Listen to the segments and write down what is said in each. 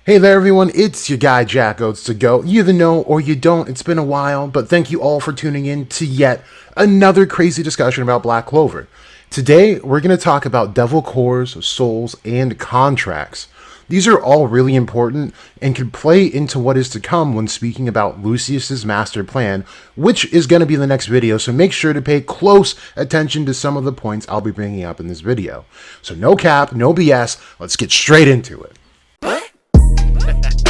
Hey there everyone, it's your guy Jack Oates to go. You either know or you don't, it's been a while, but thank you all for tuning in to yet another crazy discussion about Black Clover. Today, we're going to talk about devil cores, souls, and contracts. These are all really important and can play into what is to come when speaking about Lucius's master plan, which is going to be the next video, so make sure to pay close attention to some of the points I'll be bringing up in this video. So no cap, no BS, let's get straight into it.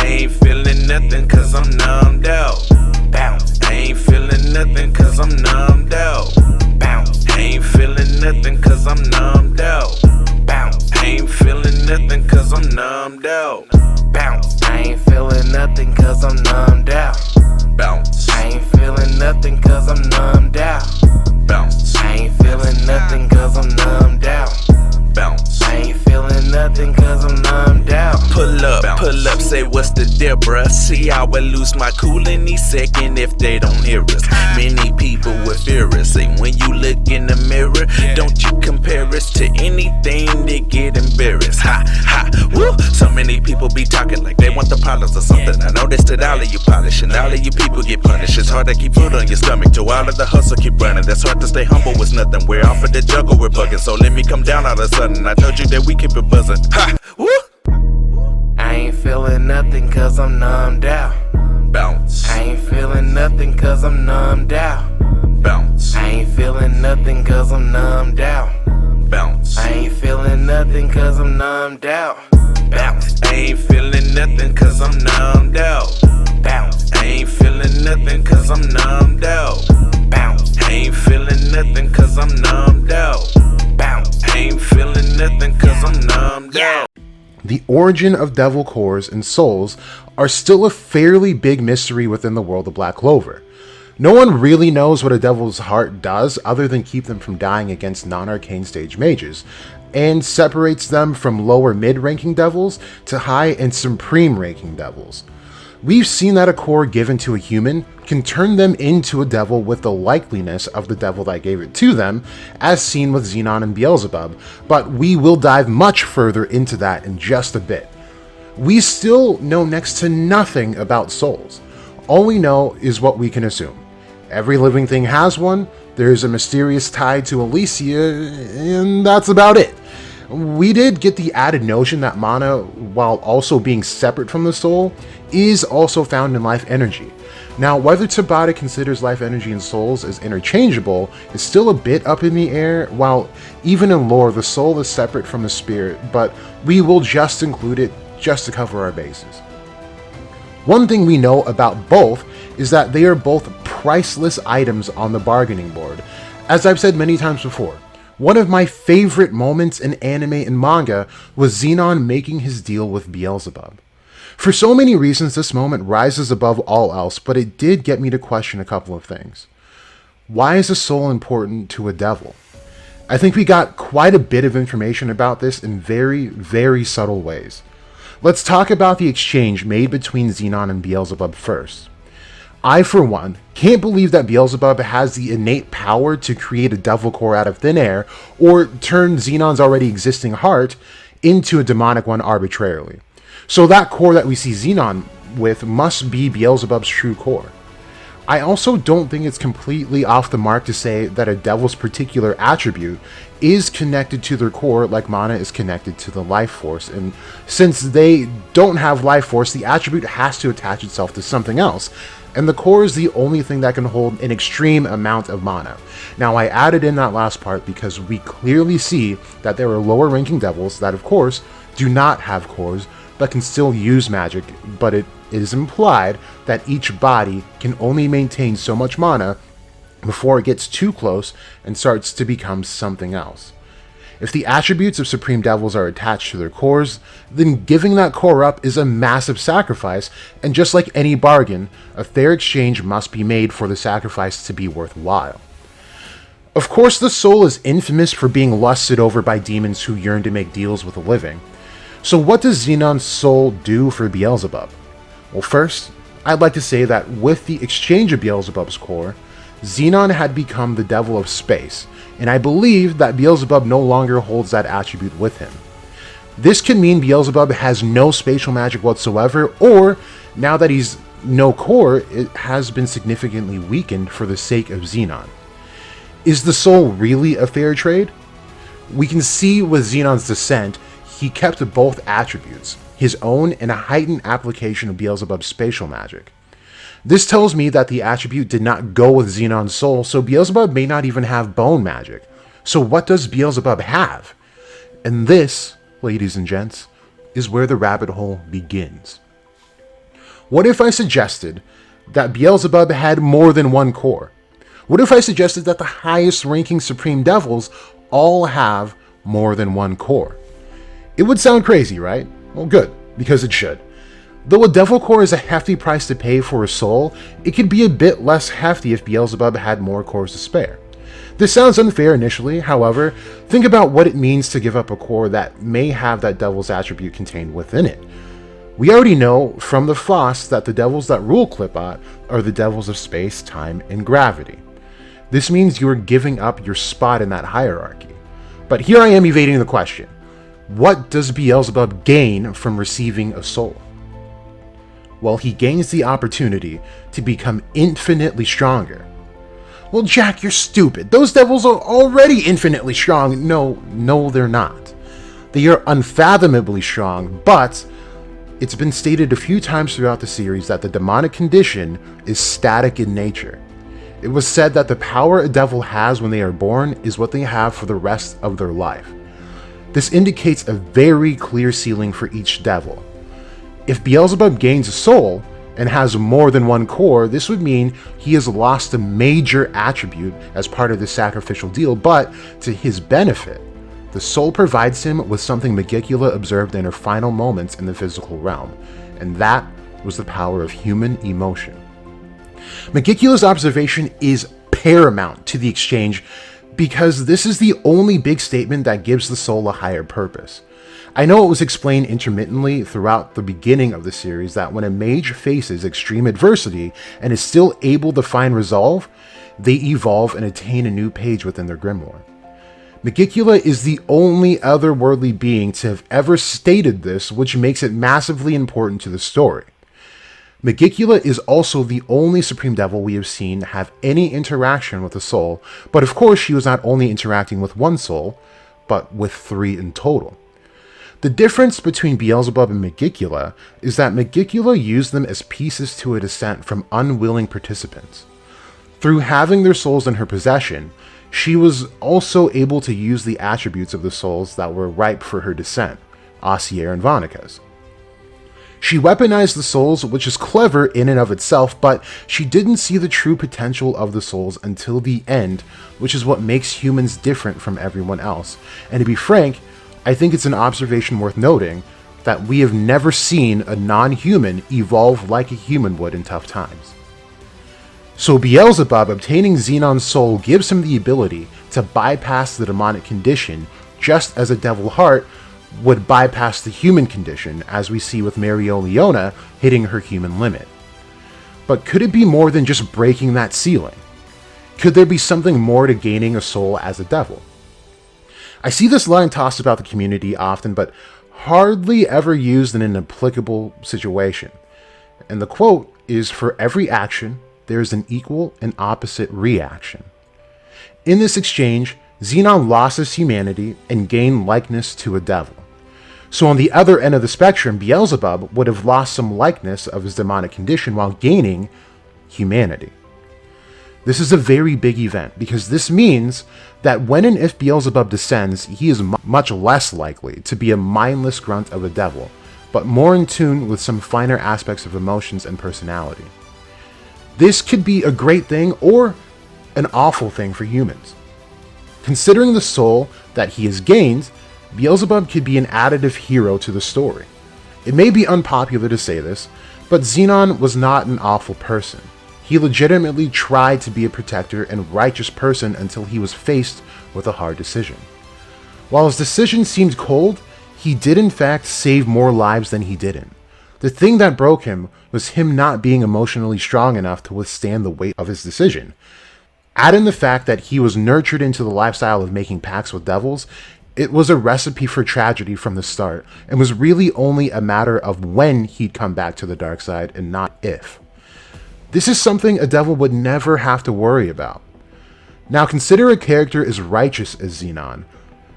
I ain't feeling nothing cause I'm numbed out. Bounce. I ain't feeling nothing cause I'm numbed out. Bounce. I ain't feeling nothing cause I'm numbed out. Bounce. I ain't feeling nothing cause I'm numbed out. Bounce. I ain't feeling nothing cause I'm numbed out. Bounce. I ain't feeling nothing cause I'm numbed out. Bounce. I ain't feeling nothing cause I'm numbed out. Bounce. I ain't feeling nothing cause I'm numbed out. Pull up, say what's the deal, bruh? See how I lose my cool any second if they don't hear us. Many people will fear us. Say when you look in the mirror, don't you compare us to anything, they get embarrassed. Ha, ha, woo. So many people be talking like they want the problems or something. I noticed that all of you polish and all of you people get punished. It's hard to keep food on your stomach, to all of the hustle keep running. That's hard to stay humble with nothing. We're off of the jungle, we're bugging. So let me come down all of a sudden. I told you that we keep it buzzing. Ha, woo. I ain't feeling nothing cause I'm numbed out. Bounce. I ain't feeling nothing cause I'm numbed out. Bounce. I ain't feeling nothing cause I'm numbed out. Bounce. I ain't feeling nothing cause I'm numbed out. Bounce. I ain't feeling nothing cause I'm numbed out. Bounce. I ain't feeling nothing cause I'm numbed out. Bounce. I ain't feeling nothing cause I'm numbed out. Bounce. I ain't feeling nothing cause I'm numbed out. The origin of devil cores and souls are still a fairly big mystery within the world of Black Clover. No one really knows what a devil's heart does other than keep them from dying against non-arcane stage mages, and separates them from lower mid-ranking devils to high and supreme ranking devils. We've seen that a core given to a human can turn them into a devil with the likeliness of the devil that gave it to them, as seen with Zenon and Beelzebub, but we will dive much further into that in just a bit. We still know next to nothing about souls. All we know is what we can assume. Every living thing has one, there's a mysterious tie to Alicia, and that's about it. We did get the added notion that mana, while also being separate from the soul, is also found in life energy. Now, whether Tabata considers life energy and souls as interchangeable is still a bit up in the air, while even in lore the soul is separate from the spirit, but we will just include it just to cover our bases. One thing we know about both is that they are both priceless items on the bargaining board. As I've said many times before, one of my favorite moments in anime and manga was Zenon making his deal with Beelzebub. For so many reasons, this moment rises above all else, but it did get me to question a couple of things. Why is a soul important to a devil? I think we got quite a bit of information about this in very, very subtle ways. Let's talk about the exchange made between Zenon and Beelzebub first. I, for one, can't believe that Beelzebub has the innate power to create a devil core out of thin air, or turn Zenon's already existing heart into a demonic one arbitrarily. So that core that we see Zenon with must be Beelzebub's true core. I also don't think it's completely off the mark to say that a devil's particular attribute is connected to their core like mana is connected to the life force, and since they don't have life force, the attribute has to attach itself to something else, and the core is the only thing that can hold an extreme amount of mana. Now, I added in that last part because we clearly see that there are lower ranking devils that, of course, do not have cores, but can still use magic, but it is implied that each body can only maintain so much mana before it gets too close and starts to become something else. If the attributes of Supreme Devils are attached to their cores, then giving that core up is a massive sacrifice, and just like any bargain, a fair exchange must be made for the sacrifice to be worthwhile. Of course, the soul is infamous for being lusted over by demons who yearn to make deals with the living. So what does Zenon's soul do for Beelzebub? Well, first, I'd like to say that with the exchange of Beelzebub's core, Zenon had become the devil of space, and I believe that Beelzebub no longer holds that attribute with him. This could mean Beelzebub has no spatial magic whatsoever, or now that he's no core, it has been significantly weakened for the sake of Zenon. Is the soul really a fair trade? We can see with Zenon's descent, he kept both attributes, his own and a heightened application of Beelzebub's spatial magic. This tells me that the attribute did not go with Zenon's soul, so Beelzebub may not even have bone magic. So what does Beelzebub have? And this, ladies and gents, is where the rabbit hole begins. What if I suggested that Beelzebub had more than one core? What if I suggested that the highest ranking Supreme Devils all have more than one core? It would sound crazy, right? Well, good, because it should. Though a Devil Core is a hefty price to pay for a soul, it could be a bit less hefty if Beelzebub had more cores to spare. This sounds unfair initially, however, think about what it means to give up a core that may have that devil's attribute contained within it. We already know from the Frost that the devils that rule Qliphoth are the devils of space, time, and gravity. This means you are giving up your spot in that hierarchy. But here I am evading the question. What does Beelzebub gain from receiving a soul? Well, he gains the opportunity to become infinitely stronger. Well, Jack, you're stupid. Those devils are already infinitely strong. No, they're not. They are unfathomably strong, but it's been stated a few times throughout the series that the demonic condition is static in nature. It was said that the power a devil has when they are born is what they have for the rest of their life. This indicates a very clear ceiling for each devil. If Beelzebub gains a soul and has more than one core, this would mean he has lost a major attribute as part of the sacrificial deal, but to his benefit, the soul provides him with something Megicula observed in her final moments in the physical realm, and that was the power of human emotion. Megicula's observation is paramount to the exchange because this is the only big statement that gives the soul a higher purpose. I know it was explained intermittently throughout the beginning of the series that when a mage faces extreme adversity and is still able to find resolve, they evolve and attain a new page within their grimoire. Megicula is the only otherworldly being to have ever stated this, which makes it massively important to the story. Megicula is also the only Supreme Devil we have seen have any interaction with a soul, but of course she was not only interacting with one soul, but with 3 in total. The difference between Beelzebub and Megicula is that Megicula used them as pieces to a descent from unwilling participants. Through having their souls in her possession, she was also able to use the attributes of the souls that were ripe for her descent, Asier and Vonika's. She weaponized the souls, which is clever in and of itself, but she didn't see the true potential of the souls until the end, which is what makes humans different from everyone else. And to be frank, I think it's an observation worth noting that we have never seen a non-human evolve like a human would in tough times. So Beelzebub obtaining Zenon's soul gives him the ability to bypass the demonic condition, just as a devil heart would bypass the human condition, as we see with Mereoleona hitting her human limit. But could it be more than just breaking that ceiling? Could there be something more to gaining a soul as a devil? I see this line tossed about the community often, but hardly ever used in an applicable situation. And the quote is, "For every action, there is an equal and opposite reaction." In this exchange, Zenon lost his humanity and gained likeness to a devil. So on the other end of the spectrum, Beelzebub would have lost some likeness of his demonic condition while gaining humanity. This is a very big event because this means that when and if Beelzebub descends, he is much less likely to be a mindless grunt of a devil, but more in tune with some finer aspects of emotions and personality. This could be a great thing or an awful thing for humans. Considering the soul that he has gained, Beelzebub could be an additive hero to the story. It may be unpopular to say this, but Zenon was not an awful person. He legitimately tried to be a protector and righteous person until he was faced with a hard decision. While his decision seemed cold, he did in fact save more lives than he didn't. The thing that broke him was him not being emotionally strong enough to withstand the weight of his decision. Add in the fact that he was nurtured into the lifestyle of making pacts with devils, It was a recipe for tragedy from the start, and was really only a matter of when he'd come back to the dark side and not if. This is something a devil would never have to worry about. Now consider a character as righteous as Zenon,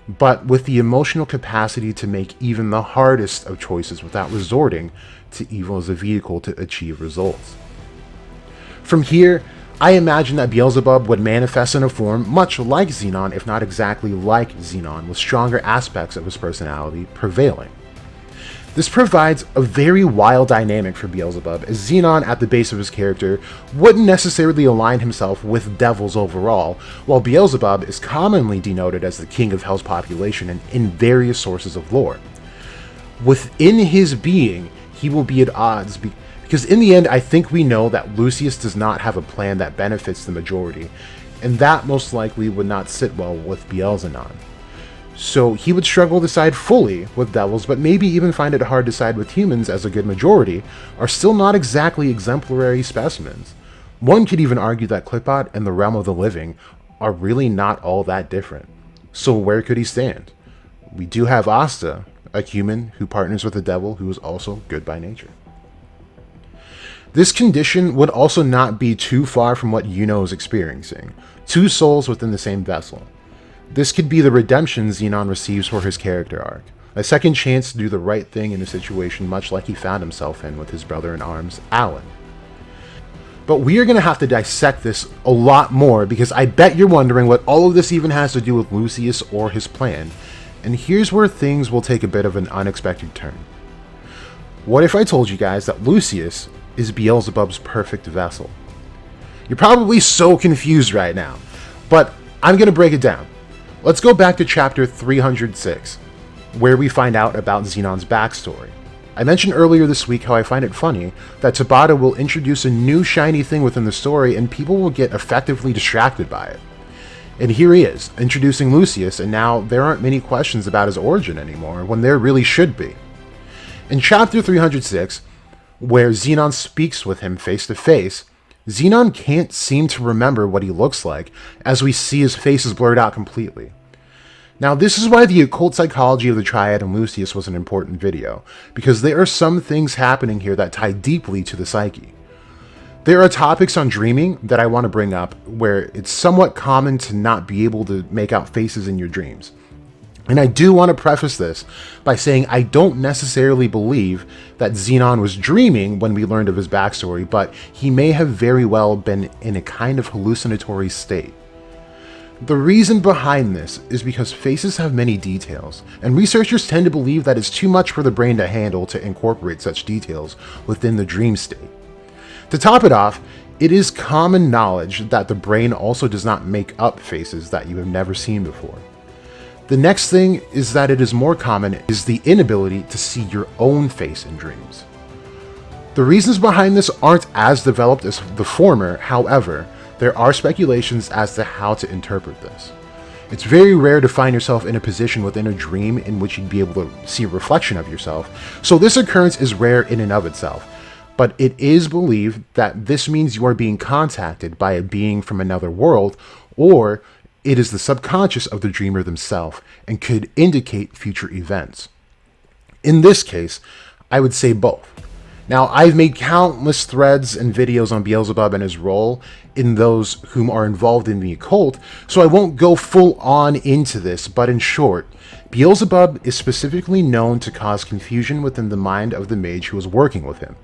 but with the emotional capacity to make even the hardest of choices without resorting to evil as a vehicle to achieve results. From here, I imagine that Beelzebub would manifest in a form much like Zenon, if not exactly like Zenon, with stronger aspects of his personality prevailing. This provides a very wild dynamic for Beelzebub, as Zenon at the base of his character wouldn't necessarily align himself with devils overall, while Beelzebub is commonly denoted as the king of hell's population in various sources of lore. Within his being, he will be at odds because in the end, I think we know that Lucius does not have a plan that benefits the majority, and that most likely would not sit well with Beelzenon. So he would struggle to side fully with devils, but maybe even find it hard to side with humans, as a good majority are still not exactly exemplary specimens. One could even argue that Clipot and the realm of the living are really not all that different. So where could he stand? We do have Asta, a human who partners with the devil who is also good by nature. This condition would also not be too far from what Yuno is experiencing, two souls within the same vessel. This could be the redemption Zenon receives for his character arc, a second chance to do the right thing in a situation much like he found himself in with his brother-in-arms, Alan. But we are going to have to dissect this a lot more, because I bet you're wondering what all of this even has to do with Lucius or his plan, and here's where things will take a bit of an unexpected turn. What if I told you guys that Lucius is Beelzebub's perfect vessel? You're probably so confused right now, but I'm going to break it down. Let's go back to chapter 306, where we find out about Zenon's backstory. I mentioned earlier this week how I find it funny that Tabata will introduce a new shiny thing within the story and people will get effectively distracted by it. And here he is, introducing Lucius, and now there aren't many questions about his origin anymore, when there really should be. In chapter 306, where Zenon speaks with him face to face, Zenon can't seem to remember what he looks like, as we see his face is blurred out completely. Now this is why the occult psychology of the Triad and Lucius was an important video, because there are some things happening here that tie deeply to the psyche. There are topics on dreaming that I want to bring up, where it's somewhat common to not be able to make out faces in your dreams. And I do want to preface this by saying I don't necessarily believe that Zenon was dreaming when we learned of his backstory, but he may have very well been in a kind of hallucinatory state. The reason behind this is because faces have many details, and researchers tend to believe that it's too much for the brain to handle to incorporate such details within the dream state. To top it off, it is common knowledge that the brain also does not make up faces that you have never seen before. The next thing is that it is more common is the inability to see your own face in dreams. The reasons behind this aren't as developed as the former, however, there are speculations as to how to interpret this. It's very rare to find yourself in a position within a dream in which you'd be able to see a reflection of yourself, so this occurrence is rare in and of itself, but it is believed that this means you are being contacted by a being from another world, or it is the subconscious of the dreamer themselves and could indicate future events. In this case, I would say both. Now, I've made countless threads and videos on Beelzebub and his role in those whom are involved in the occult, so I won't go full on into this, but in short, Beelzebub is specifically known to cause confusion within the mind of the mage who is working with him.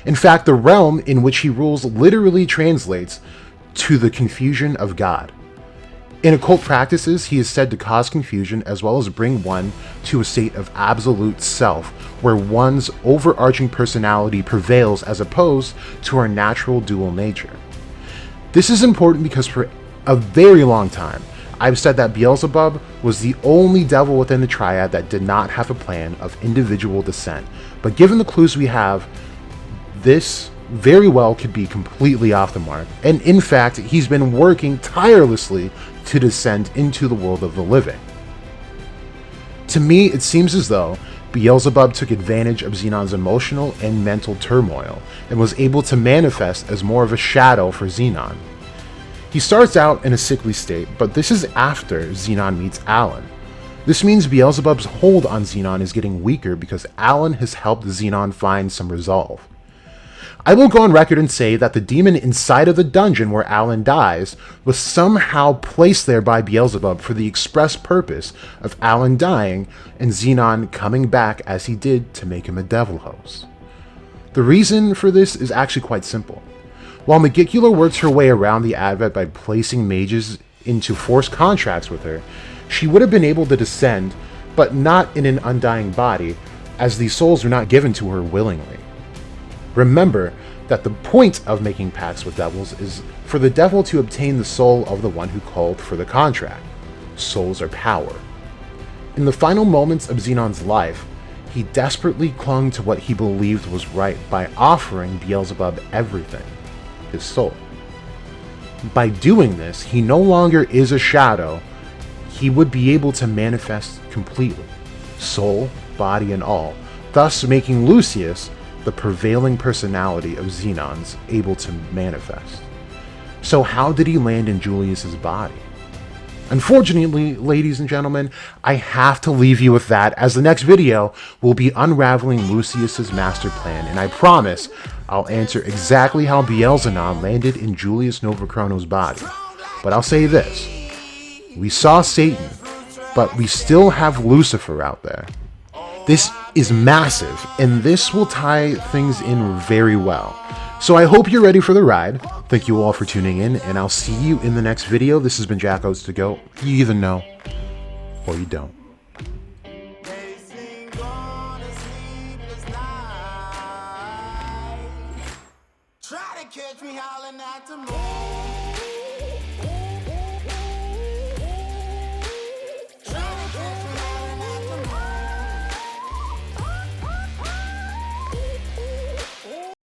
In fact, the realm in which he rules literally translates to the confusion of God. In occult practices, he is said to cause confusion as well as bring one to a state of absolute self, where one's overarching personality prevails as opposed to our natural dual nature. This is important because for a very long time, I've said that Beelzebub was the only devil within the Triad that did not have a plan of individual descent, but given the clues we have, this very well could be completely off the mark, and in fact, he's been working tirelessly to descend into the world of the living. To me, it seems as though Beelzebub took advantage of Zenon's emotional and mental turmoil and was able to manifest as more of a shadow for Zenon. He starts out in a sickly state, but this is after Zenon meets Alan. This means Beelzebub's hold on Zenon is getting weaker because Alan has helped Zenon find some resolve. I will go on record and say that the demon inside of the dungeon where Alan dies was somehow placed there by Beelzebub for the express purpose of Alan dying and Zenon coming back as he did to make him a devil host. The reason for this is actually quite simple. While Megicula works her way around the Advent by placing mages into forced contracts with her, she would have been able to descend, but not in an undying body, as these souls were not given to her willingly. Remember that the point of making pacts with devils is for the devil to obtain the soul of the one who called for the contract. Souls are power. In the final moments of Zenon's life, he desperately clung to what he believed was right by offering Beelzebub everything, his soul. By doing this, he no longer is a shadow. He would be able to manifest completely, soul, body, and all, thus making Lucius the prevailing personality of Zenon's able to manifest. So how did he land in Julius's body? Unfortunately, ladies and gentlemen, I have to leave you with that, as the next video will be unraveling Lucius's master plan, and I promise I'll answer exactly how Beelzebub landed in Julius Novachrono's body. But I'll say this, we saw Satan, but we still have Lucifer out there. This is massive, and this will tie things in very well. So I hope you're ready for the ride. Thank you all for tuning in, and I'll see you in the next video. This has been Jackos to Go. You either know or you don't. Try to catch me howling at the moon.